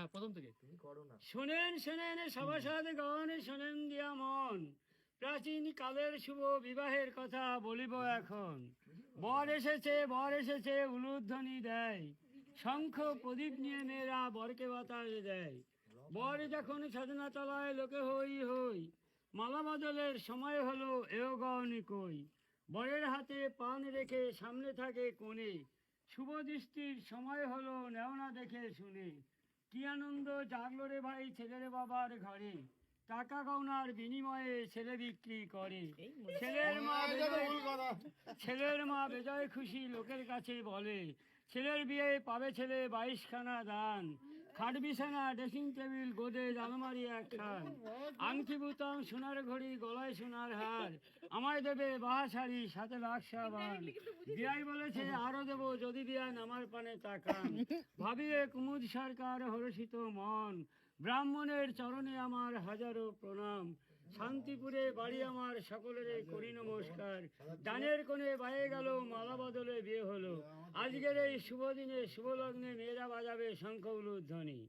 হ্যাঁ প্রথম থেকে শোনেন শোনেন সভাসদগণ, শোনেন দিয়া মন, প্রাচীন কালের শুভ বিবাহের কথা বলিব এখন। বর এসেছে উলুধ্বনি দেয়, শঙ্খ প্রদীপ নিয়ে মেয়েরা বরকে বাতাস দেয়। বর যখন সাধনা তলায় লোকে হই হই, মালা বদলের সময় হলো এও গনি কই। বরের হাতে পান রেখে সামনে থাকে কোণে, শুভ দৃষ্টির সময় হলো নেওনা দেখে শুনে। কি আনন্দ জাগলো রে ভাই ছেলের বাবার ঘরে, টাকা গয়নার বিনিময়ে ছেলে বিক্রি করে। ছেলের মা বেজায় খুশি লোকের কাছে বলে, ছেলের বিয়ে পাবে ছেলে 22খানা দান, খাট বিছানা ড্রেসিং টেবিল গোদরেজ আলমারি একখান, আংটি বুতাম সোনার ঘড়ি গলায় সোনার হার, আমায় দেবে বাহা শাড়ি সাথে লাখ সাবান। বিয়াই বলেছে আরো দেবো যদি দিয়ান আমার পানে তাকান। ভাবিয়ে কুমুদ সরকার হরষিত মন, ব্রাহ্মণের চরণে আমার হাজারো প্রণাম। শান্তিপুরে বাড়ি আমার সকলের করি নমস্কার, ডানের কোণে বাইরে গেল মালা বদলে বিয়ে হলো। আজকের এই শুভ দিনে শুভ লগ্নে মেয়েরা বাজাবে শঙ্খ উলুধ্বনি।